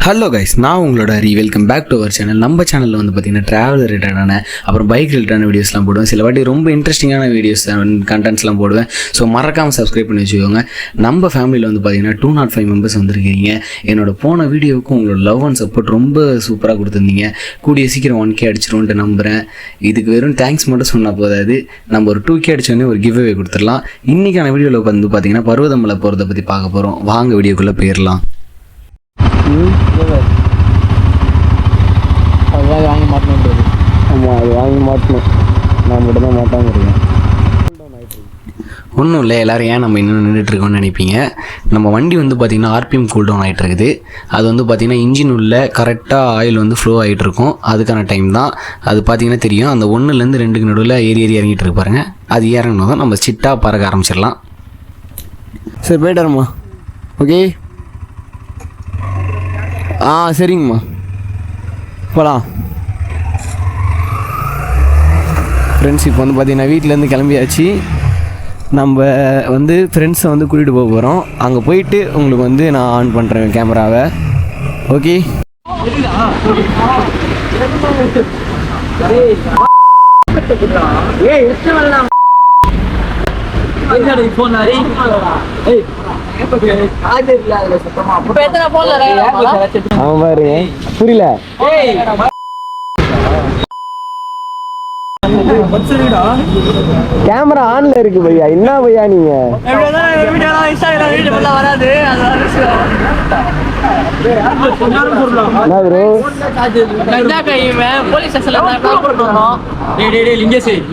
Hello guys, நான் உங்களோட welcome back to our channel. நம்ம சேனலில் வந்து பார்த்திங்கன்னா ட்ராவல் ரிலேட்டடான அப்புறம் பைக் ரிலேட்டடான வீடியோஸ்லாம் போடுவேன். சில வாட்டி ரொம்ப இன்ட்ரெஸ்டிங்கான வீடியோஸ் கண்டென்ட்ஸ்லாம் போடுவேன். ஸோ மறக்காமல் சப்ஸ்கிரைப் பண்ணி வச்சுக்கோங்க. நம்ம ஃபேமிலியில் வந்து பார்த்திங்கன்னா 205 மெம்பர்ஸ் வந்துருக்கீங்க. என்னோட போன வீடியோவுக்கும் உங்களோட லவ் அண்ட் சப்போர்ட் ரொம்ப சூப்பராக கொடுத்துருந்தீங்க. கூடிய சீக்கிரம் 1K அடிச்சிருவோன்ட்டு நம்புகிறேன். இதுக்கு வெறும் தேங்க்ஸ் மட்டும் சொன்னால் போதாது, நம்ம ஒரு 2K அடிச்சோடனே ஒரு கிவ் அவே கொடுத்துடலாம். இன்றைக்கான வீடியோவில் வந்து பார்த்திங்கன்னா பருவதமலை போகிறத பற்றி பார்க்க போகிறோம். வாங்க வீடியோக்குள்ளே போயிடலாம். அதுதான் வாங்கி மாட்டணுன்றது. ஆமாம், அது வாங்கி மாட்டணும். நான் மட்டும் தான் மாட்டாமல் இருக்கேன். ஒன்றும் இல்லை, எல்லோரும் ஏன் நம்ம இன்னும் நின்றுட்டுருக்கோன்னு நினைப்பீங்க. நம்ம வண்டி வந்து பார்த்திங்கன்னா RPM கூல் டவுன் ஆகிட்டு இருக்குது. அது வந்து பார்த்திங்கன்னா இன்ஜின் உள்ள கரெக்டாக ஆயில் வந்து ஃப்ளோ ஆகிட்டுருக்கும். அதுக்கான டைம் தான் அது பார்த்திங்கன்னா தெரியும். அந்த 1லேருந்து 2க்கு நடுவில் ஏறி இறங்கிட்டு இருக்கு பாருங்க. அது இறங்கணும் தான் நம்ம சிட்டாக பறக்க ஆரம்பிச்சிடலாம். சரி, போய்ட்டு வரம்மா. ஓகே, சரிங்கம்மா, போகலாம். ஃப்ரெண்ட்ஸ், இப்போ வந்து பார்த்திங்கன்னா வீட்டிலேருந்து கிளம்பியாச்சு. நம்ம வந்து ஃப்ரெண்ட்ஸை வந்து கூட்டிகிட்டு போக போகிறோம். அங்கே போயிட்டு உங்களுக்கு வந்து நான் ஆன் பண்ணுறேன் கேமராவை. ஓகே, அவன் பாருங்க, புரியல. கேமரா ஆன்ல இருக்கு பையா. என்ன பையா நீங்க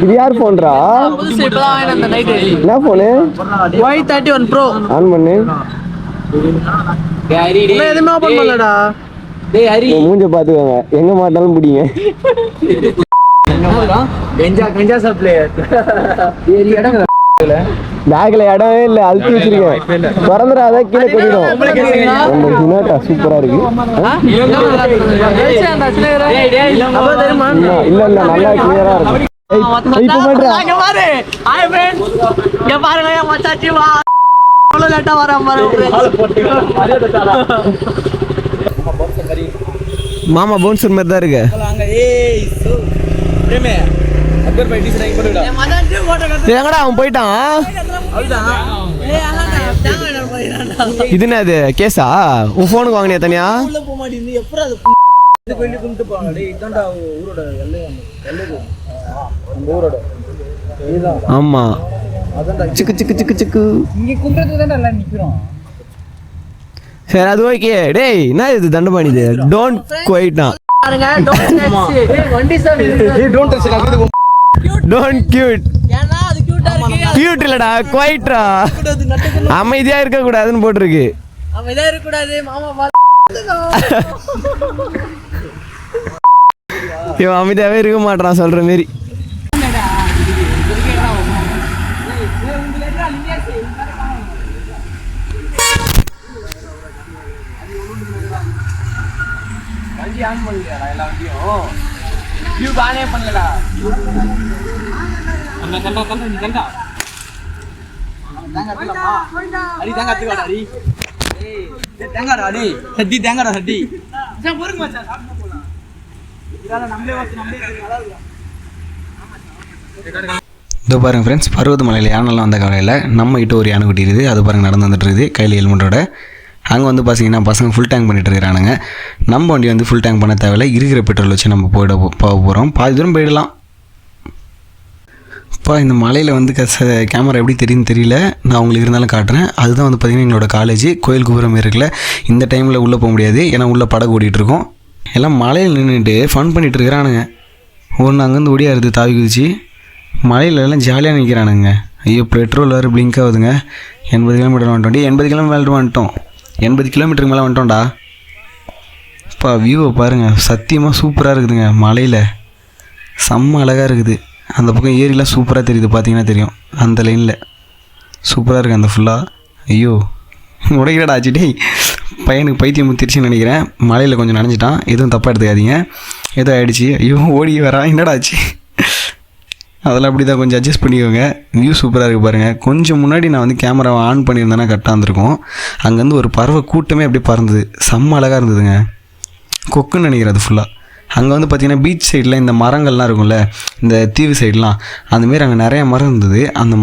இது யார் போன்றா? என்ன போனு? Y31 Pro ஆன் பண்ணு. எதுவுமே ஓபன் பண்ணலடா. மூஞ்ச பாத்துக்கோங்க, எங்க மாட்டாலும் பிடிங்க. பேக்ல இடமே இல்ல, அழுத்தி வச்சிருக்கேன். திறந்துடாத, கீழே கொட்டிடும். சூப்பரா இருக்கு. இல்ல இல்ல, நல்லா கிளியரா இருக்கு. மாமா போன்சர் மாதிரி தான் இருக்கு. எங்கடா அவன் போயிட்டான்? இது என்னது கேஸா? உன் போனுக்கு வாங்கினியா தனியா? ஆமா, சிக்கு சிக்கு சிக்கு சிக்கு. சரி, அது ஓகே. டேய், என்ன இது தண்டபாணி? இது டோன்ட் குவைட்னா. Don't cute. கியூட் இல்லடா, குவைட்ரா. அமைதியா இருக்க கூடாதுன்னு போட்டிருக்கு. இவன் அமைதியாவே இருக்க மாட்டான் சொல்ற மாரி. இதோ பாருங்க ஃப்ரெண்ட்ஸ், பருவதமலையில் யானைலாம் வந்த காலையில் நம்ம கிட்ட ஒரு யானை குட்டிருது. அது பாருங்க நடந்து வந்துட்டு இருக்குது கையில் ஹெல்மெட்டோட. அங்கே வந்து பார்த்தீங்கன்னா பசங்க ஃபுல் டேங்க் பண்ணிட்டு இருக்கிறானுங்க. நம்ம வண்டி வந்து ஃபுல் டேங்க் பண்ண தேவையில்லை, இருக்கிற பெட்ரோல் வச்சு நம்ம போக போகிறோம். பாதி தூரம் போயிடலாம். இப்போ இந்த மலையில் வந்து கேமரா எப்படி தெரியுன்னு தெரியல, நான் உங்களுக்கு இருந்தாலும் காட்டுறேன். அதுதான் வந்து பார்த்திங்கன்னா எங்களோட காலேஜ். கோயில் கோபுரம் இருக்குல்ல, இந்த டைமில் உள்ளே போக முடியாது, ஏன்னா உள்ளே படகு ஓடிட்டுருக்கோம். எல்லாம் மலையில் நின்றுட்டு ஃபன் பண்ணிகிட்டு இருக்கிறானுங்க. ஒன்று அங்கேருந்து ஓடியாருது தாவி குதிச்சு. மலையில எல்லாம் ஜாலியாக நிற்கிறானுங்க. ஐயோ, பெட்ரோல் வேறு பிளிங்க் ஆகுதுங்க. 80 கிலோமீட்டர் வந்துட்டோம். 80 கிலோமீட்டர் வந்துட்டோம். 80 கிலோமீட்டருக்கு மேலே வந்துட்டோம்டா. இப்போ வியூவை பாருங்கள், சத்தியமாக சூப்பராக இருக்குதுங்க. மலையில் செம்ம அழகாக இருக்குது. அந்த பக்கம் ஏரிலாம் சூப்பராக தெரியுது, பார்த்தீங்கன்னா தெரியும். அந்த லைனில் சூப்பராக இருக்குது அந்த ஃபுல்லாக. ஐயோ, உடைக்கிறடா ஆச்சு. டேய், பையனுக்கு பைத்தியம் முத்திருச்சுன்னு நினைக்கிறேன். மலையில் கொஞ்சம் நனைஞ்சிட்டான், எதுவும் தப்பாக எடுத்துக்காதீங்க. ஏதோ ஆகிடுச்சு. ஐயோ, ஓடி வரான், என்னடா ஆச்சு? அதெல்லாம் அப்படி தான், கொஞ்சம் அட்ஜஸ்ட் பண்ணிக்கோங்க. வியூ சூப்பராக இருக்குது பாருங்கள். கொஞ்சம் முன்னாடி நான் வந்து கேமராவை ஆன் பண்ணியிருந்தேன்னா கரெக்டாக இருந்திருக்கும். அங்கேருந்து ஒரு பறவை கூட்டமே அப்படியே பறந்தது, செம்ம அழகாக இருந்ததுங்க. கொக்குன்னு நினைக்கிறது ஃபுல்லாக. அங்கே வந்து பார்த்திங்கன்னா பீச் சைடில் இந்த மரங்கள்லாம் இருக்கும்ல, இந்த தீவு சைட்லாம் அந்தமாரி அங்கே நிறைய மரம் இருந்தது. அந்த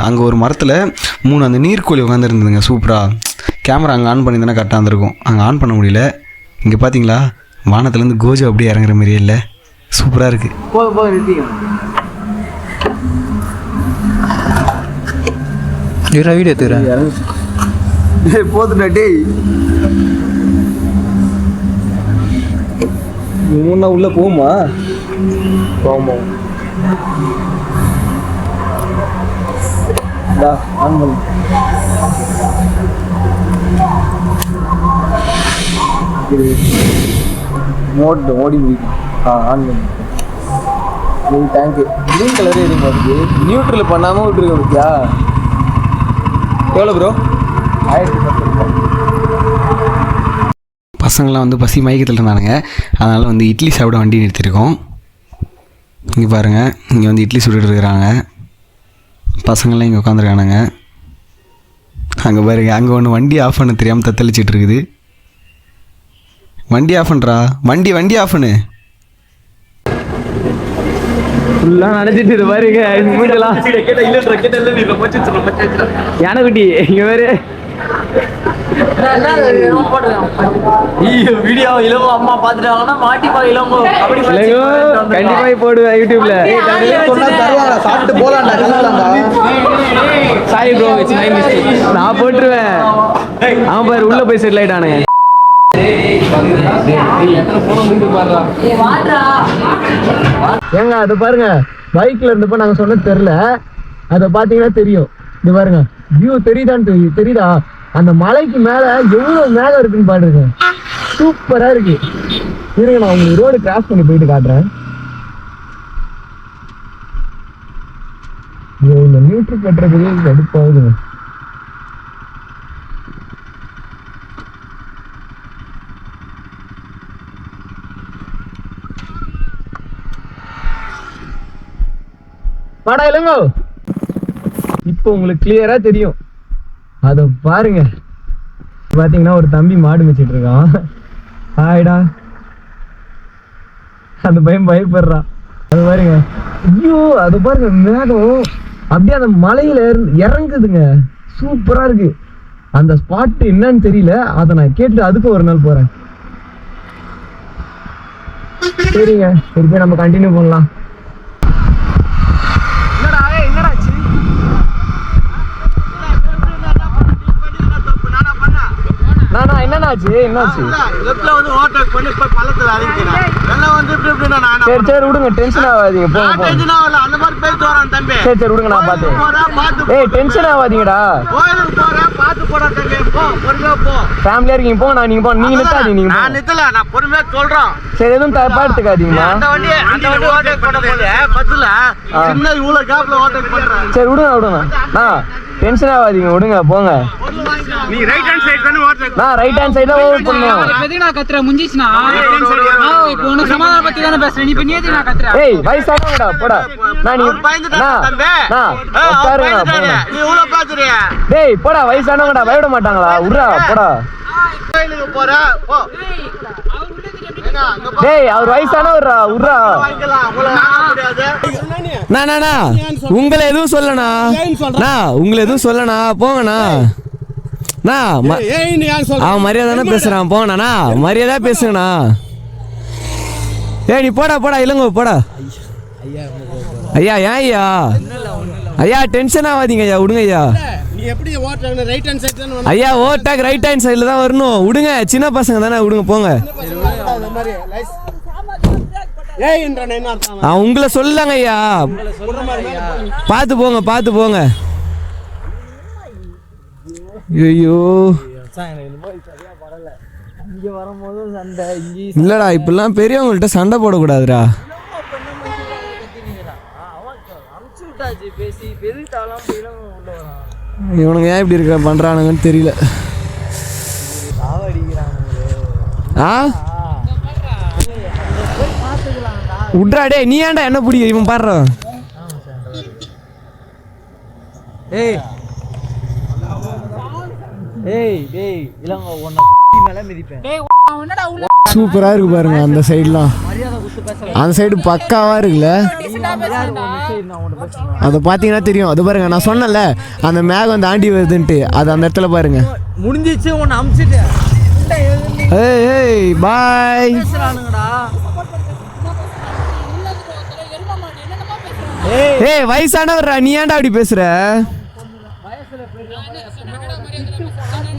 அங்கே ஒரு மரத்தில் 3 அந்த நீர்க்கோழி உட்காந்துருந்ததுங்க சூப்பராக. கேமரா அங்கே ஆன் பண்ணி தானே கரெக்டாக இருந்திருக்கும், அங்கே ஆன் பண்ண முடியல. இங்கே பார்த்தீங்களா வானத்துலேருந்து கோஜோ அப்படியே இறங்குற மாதிரியே இல்லை, சூப்பராக இருக்குது. வீடியோ எடுத்துக்கிறேன் போதுடா டேய். முன்னா உள்ள போகுமா? போகும். ஆன் பண்ணு. மோட் ஓடி முடியும். ஆன் பண்ணு. டேங்க்கு க்ரீன் கலரே எதுவும் பார்த்துக்கு நியூட்ரல் பண்ணாமல் விட்டுருக்க பத்தியா? எவ்வளோ ப்ரோ? 1010. பசங்களாம் வந்து பசி மயக்கத்தில் இருந்தானுங்க, அதனால் வந்து இட்லி சாப்பிட வண்டி நிறுத்தியிருக்கோம். இங்கே பாருங்கள், இங்கே வந்து இட்லி சுட்டுட்டு இருக்கிறாங்க பசங்கள்லாம். இங்கே உட்காந்துருக்கானுங்க. அங்கே பாருங்க, அங்கே ஒன்று வண்டி ஆஃப் பண்ண தெரியாமல் தத்தளிச்சிட்டு இருக்குது. வண்டி ஆஃப் பண்ணுறா, வண்டி ஆஃப் பண்ணு. ஃபுல்லாக நினச்சிட்டு இது பாருங்க மூஞ்சலாம். யானைக்குட்டி இங்கே வேறு வீடியோ இளவோ அம்மா பார்த்துட்டாங்கன்னா மாட்டிப்பா இளவோ கண்டிப்பாக போடுவேன் யூடியூப்ல. சாப்பிட்டு போலாம்டா. சாரி ப்ரோ, நான் போட்டுருவேன். அவன் பாரு உள்ள போய் செட்டில் ஆயிட்டானுங்க. ஏங்க அது பாருங்க, பைக்ல இருந்தப்ப நாங்க சொன்னது தெரியல, அதை பாத்தீங்கன்னா தெரியும். இது பாருங்க வியூ தெரியுதான்னு தெரியுதா? அந்த மலைக்கு மேல எவ்வளவு மேகம் இருக்குன்னு பாருங்க, சூப்பரா இருக்கு. இருங்க நான் உங்களுக்கு ரோடு கிராஸ் பண்ணி போயிட்டு காட்டுறேன். இந்த நியூட்ரு கட்டுறதுக்கு கடுப்பாகுதுங்க. பாடா இல்லைங்க, இப்போ உங்களுக்கு கிளியரா தெரியும். அத பாருங்க, பாத்தீங்கன்னா ஒரு தம்பி மாடு மேய்ச்சிட்டு இருக்கான். ஹாய்டா, அந்த பையன் பயப்படுறான். அது பாருங்க, ஐயோ அது பாருங்க மேகம் அப்படியே அந்த மலையில இறங்குதுங்க, சூப்பரா இருக்கு. அந்த ஸ்பாட் என்னன்னு தெரியல, அதை நான் கேட்டு அதுக்கும் ஒரு நாள் போறேன். சரிங்க, திருப்பி நம்ம கண்டினியூ பண்ணலாம். என்னாச்சு லெஃப்ட்ல வந்து ஓவர்டேக் பண்ணி போய் பள்ளத்துல இறங்கிட்டேன். எல்லாம் வந்து இப்படி இப்படினா நான் சரி விடுங்க, டென்ஷன் ஆகாதீங்க. டென்ஷன் ஆகல, அந்த மாதிரி பேசி வரான் தம்பி. சரி விடுங்க, நான் பாத்து. ஏய் டென்ஷன் ஆகாதீங்கடா, கோயிலுக்கு போறேன், பாத்து போடா தம்பி. போ பொறுமையா போ. ஃபேமிலியா இருக்கீங்க, போங்க. நீங்க போ, நீங்க நிக்காதீங்க. நீங்க நான் நித்தல, நான் பொறுமையா சொல்றேன். சரி எதுவும் தப்பா எடுத்துக்காதீங்கம்மா. அந்த வண்டி ஓவர்டேக் பண்ணும்போது பஸ்ல சின்ன இவ்வளவு கேப்ல ஓவர்டேக் பண்றேன். சரி விடுங்க. டென்ஷன் ஆகாதீங்க, விடுங்க போங்க. நீ ரைட் ஹேண்ட் சைடு தான ஓவர்டேக். நான் ரைட் ஹேண்ட் சைடு தான் ஓவர் பண்ணேன். எதுக்கு நான் கத்துற முஞ்சிச்சுனா? இப்போ உன சமாதான பத்தி தான பேசுறேன். நீ இப்ப நீ எதுக்கு நான் கத்துற? ஏய் வயசானவங்கடா போடா. நான் நீ உட்காருங்க. நீ உள்ள பாத்துறியா? டேய் போடா, வயசானவங்கடா பயப்பட மாட்டாங்களா? உர்றா போடா. கோயிலுக்கு போற போ. டேய் அவர் வயசானவர்ரா, உர்றா. நானா உங்களை எதுவும் சொல்லனா? உங்களை எதுவும் சொல்லனா? போங்கண்ணா. அவன் மரியாதை பேசுறான், போங்கண்ணா. மரியாதை பேசுங்கண்ணா. ஏய் நீ போடா இல்லைங்க போடா. ஐயா ஏன் ஐயா டென்ஷன் ஆகாதீங்க ஐயா, விடுங்க ஐயா. ஐயா ஓவர்டேக் ரைட் ஹேண்ட் சைடில் தான் வரணும், விடுங்க. சின்ன பசங்க தானே, விடுங்க போங்க. உங்களை சொல்லலாங்க ஐயா, பார்த்து போங்க. ஐயோ இல்லடா, இப்பெல்லாம் பெரியவங்கள்ட்ட சண்டை போடக்கூடாதுடா. இவனுங்க ஏன் இப்படி இருக்க பண்றானுங்கன்னு தெரியல. உட்ரா டே, நீ ஏன்டா என்ன பிடிக்க? இவன் பாடுற. டேய் இளங்க உன்னை மேல மிதிப்பேன். டேய் என்னடா உள்ள சூப்பராக இருக்கு பாருங்க அந்த சைட்லாம். அந்த சைடு பக்காவாக இருக்குல்ல. அதை பார்த்தீங்கன்னா தெரியும். அது பாருங்க, நான் சொன்னேன்ல அந்த மேகம் தாண்டி வருதுன்ட்டு, அது அந்த இடத்துல பாருங்க. முடிஞ்சிச்சு உன்னை அமுச்சிட்டு ஏய் ஏய் பாய். ஏய் வயசானவர்ரா, நீ ஏன்டா அப்படி பேசுற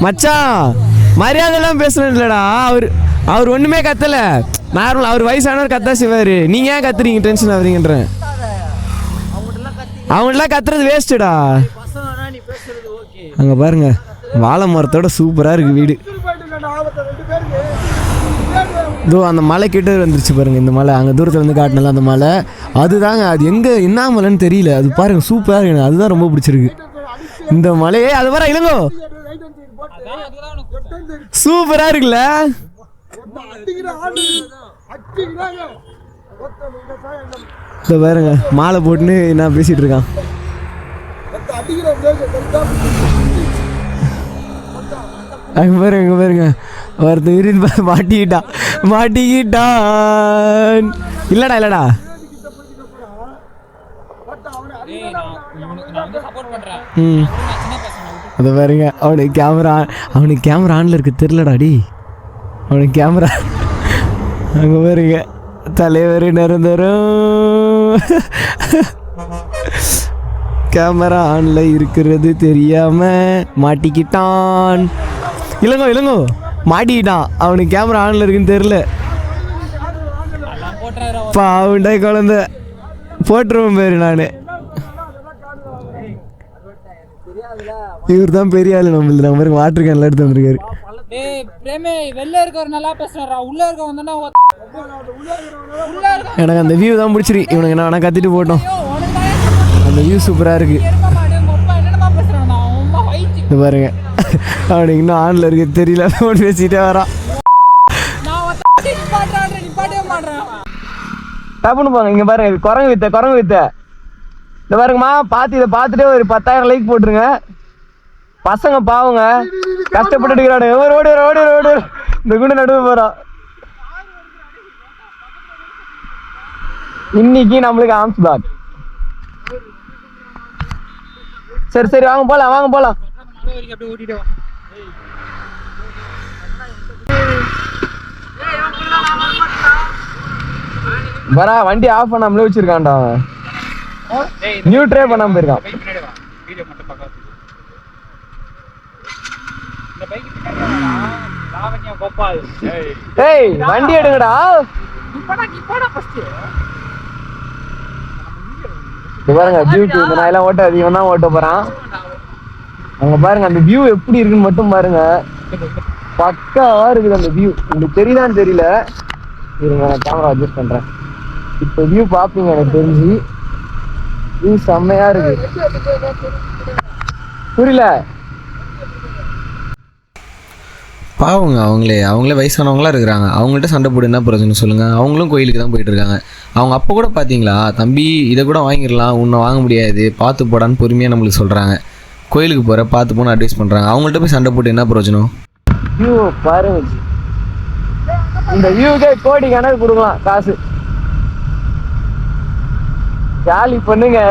மச்சான்? மரியாதைலாம் பேசுறேன் இல்லடா. அவர் ஒண்ணுமே கத்தல, நார்மல். அவர் வயசானவர் கத்தா செய்வாரு, நீங்க ஏன் கத்துறீங்க? டென்ஷன் ஆகுறீங்கன்றேன். அவங்களாம் கத்துறது வேஸ்ட்டுடா. அங்க பாருங்க வாழை மரத்தோட சூப்பரா இருக்கு வீடு. இதோ அந்த மலை கிட்ட வந்துருச்சு பாருங்க. இந்த மலை அங்கே தூரத்தில் வந்து காட்டினால அந்த மலை அதுதாங்க. அது எங்கே என்ன மலைன்னு தெரியல. அது பாருங்க சூப்பராக இருக்கு, எனக்கு அதுதான் ரொம்ப பிடிச்சிருக்கு இந்த மலையே. அது வர இளங்கோ சூப்பராக இருக்குல்ல. இந்த பாருங்க மாலை போட்டுன்னு நான் பேசிட்டு இருக்கான். அங்கே பாருங்க, இங்கே பாருங்க ஒருத்தர் இருந்து மாட்டிக்கிட்டான். இல்லடா அதை பாருங்க. அவனுக்கு கேமரா ஆன்ல இருக்கு தெரியலடாடி. அவனுக்கு கேமரா அங்க பாருங்க. தலைவர் நிரந்தரம் கேமரா ஆன்ல இருக்கிறது தெரியாம மாட்டிக்கிட்டான். இளங்கோ மாட்டிக்கிட்டான். அவனுக்கு கேமரா ஆன்ல இருக்குன்னு தெரியல. பாவுண்டா குழந்தை போட்டுருவேன் பேரு நானு. இவர் தான் பெரிய ஆளு நம்மள. நம்ம பாருங்க வாட்டர் கேன்ல எடுத்து வந்திருக்காரு. எனக்கு அந்த வியூ தான் பிடிச்சிருக்கு. இவனுக்கு நான் கத்திட்டு போட்டோம். அந்த வியூ சூப்பரா இருக்கு. இது பாருங்க அவனுக்கு இன்னும் ஆன்ல இருக்கு தெரியல, போன் பேசிட்டே வரான். டப்புன்னு போங்க. இங்க பாருங்க குரங்கு வித்த. இந்த பாருங்கம்மா இதை பார்த்துட்டு ஒரு 10,000 லைக் போட்டுருங்க. பசங்க பாவங்க கஷ்டப்பட்டு எடுக்கிறானுங்க. ஓடி இந்த குண்டு நடுவு போறான். இன்னைக்கு நம்மளுக்கு ஆம்ஸ் பிளாக். சரி வாங்க போலாம். வரா வண்டி ஆஃப் பண்ணாமலே வச்சிருக்கான்டா. நியூ ட்ரை பண்ணாம போயிருக்கான். ஏய் வண்டி எடுங்கடா. பாருங்க டியூட்டி இந்த நாயெல்லாம் ஓட்டாது, இவன் தான் ஓட்ட போறான். அங்க பாருங்க அந்த வியூ எப்படி இருக்குன்னு மட்டும் பாருங்க. பக்காவா இருக்குது அந்த வியூ. உங்களுக்கு தெரியுதான்னு தெரியல, இருங்க நான் கேமரா அட்ஜஸ்ட் பண்றேன். இப்ப வியூ பாப்பீங்க. எனக்கு தெரிஞ்சு வியூ செம்மையா இருக்கு. புரியல? பாவங்க அவங்களே வயசானவங்களா இருக்கிறாங்க. அவங்கள்ட்ட சண்டை போட்டு என்ன பிரச்சனை சொல்லுங்கள். அவங்களும் கோயிலுக்கு தான் போயிட்டு இருக்காங்க. அவங்க அப்போ கூட பார்த்தீங்களா, தம்பி இதை கூட வாங்கிடலாம், உன்னை வாங்க முடியாது, பார்த்து போடான்னு பொறுமையாக நம்மளுக்கு சொல்கிறாங்க. கோயிலுக்கு போகிற பார்த்து போன அட்வைஸ் பண்ணுறாங்க. அவங்கள்ட்ட போய் சண்டை போட்டு என்ன பிரயோஜனம்? வியூ பாருங்க. இந்த வியூக்கே கோடி கணக்கு கொடுக்கலாம் காசு. ஜாலி பண்ணுங்க.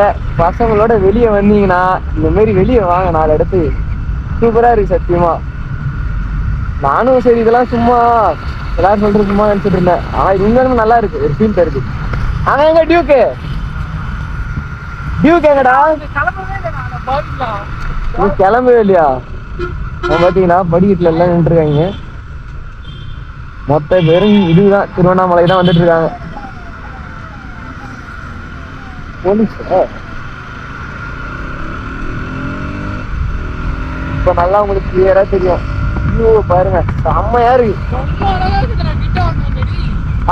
பசங்களோட வெளியே வந்தீங்கன்னா இந்த மாதிரி வெளியே வாங்க 4 இடத்து. சூப்பரா இருக்கு சத்தியமா. நானும் சரி இதெல்லாம் சும்மா எல்லாரும் சொல்றது சும்மா நினைச்சிட்டு இருந்தேன். ஆனா இது உண்மையுமே நல்லா இருக்கு, ஒரு ஃபீல் தருது. ஆனா எங்க டியூக்கு எங்கடா? கிளம்பவே இல்லையா? பாத்தீங்கன்னா படிக்கட்டுல எல்லாம் நின்று இருக்காங்க. மொத்த பேரும் இதுதான் திருவண்ணாமலை தான் வந்துட்டு இருக்காங்க. போலீஸ் இப்ப நல்லா உங்களுக்கு கிளியரா தெரியும். பாருங்க செம்மையா இருக்கு.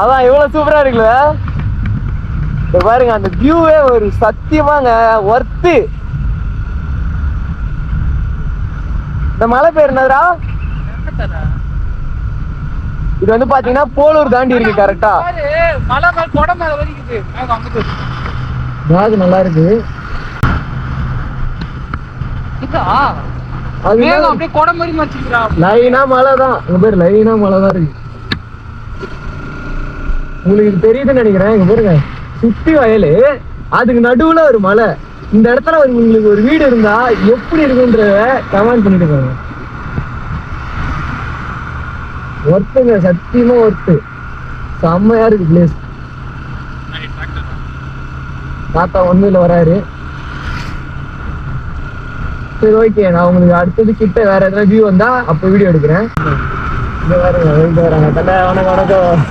அதான் எவ்வளவு சூப்பரா இருக்குல்ல. பாருங்க அந்த வியூவே ஒரு சத்தியமாங்க ஒர்த்து. இந்த மலை பேர் என்னதுடா? இது வந்து பாத்தீங்கன்னா போலூர் தாண்டி இருக்கு கரெக்டா. நல்லா இருக்கு. லைனா மலை தான். உங்க பேர் லைனா மலை தான் இருக்கு. உங்களுக்கு தெரியுதுன்னு நினைக்கிறேன். இங்க பாருங்க, சுத்தி வயலு, அதுக்கு நடுவுல ஒரு மலை. இந்த இடத்துல உங்களுக்கு ஒரு வீடு இருந்தா எப்படி இருக்குன்றத கமெண்ட் பண்ணிட்டு போங்க. ஒர்த்துங்க, சத்தியமா ஒர்த்து. செம்மையா இருக்கு பிளேஸ். தாத்தா ஒண்ணுல வராரு. சரி, ஓகே, நான் உங்களுக்கு அடுத்தது கிட்ட வேற எதாவது வியூ வந்தா அப்ப வீடியோ எடுக்கிறேன். இங்க வராங்க. வணக்கம் வணக்கம்.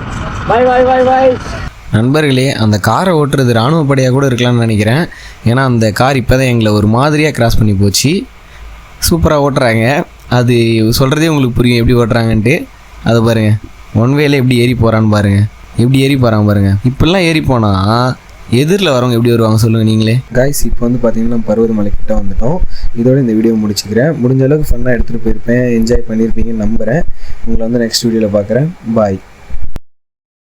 பாய் பாய் பாய் பாய். நண்பர்களே, அந்த காரை ஓட்டுறது இராணுவ படையாக கூட இருக்கலாம்னு நினைக்கிறேன். ஏன்னா அந்த கார் இப்போ தான் எங்களை ஒரு மாதிரியாக கிராஸ் பண்ணி போச்சு. சூப்பராக ஓட்டுறாங்க. அது சொல்கிறதே உங்களுக்கு புரியும் எப்படி ஓட்டுறாங்கன்ட்டு. அதை பாருங்கள், ஒன் வேல எப்படி ஏறி போகிறான்னு பாருங்கள், எப்படி ஏறி போகிறாங்க பாருங்கள். இப்படிலாம் ஏறி போனால் எதிரில் வரவங்க எப்படி வருவாங்க சொல்லுங்கள் நீங்களே. காய்ஸ், இப்போ வந்து பார்த்தீங்கன்னா பருவதமலை கிட்ட வந்துட்டோம். இதோட இந்த வீடியோ முடிச்சுக்கிறேன். முடிஞ்ச அளவுக்கு ஃபன்னாக எடுத்துகிட்டு போயிருப்பேன், என்ஜாய் பண்ணியிருப்பீங்கன்னு நம்புகிறேன். உங்களை வந்து நெக்ஸ்ட் வீடியோவில் பார்க்குறேன். பாய்.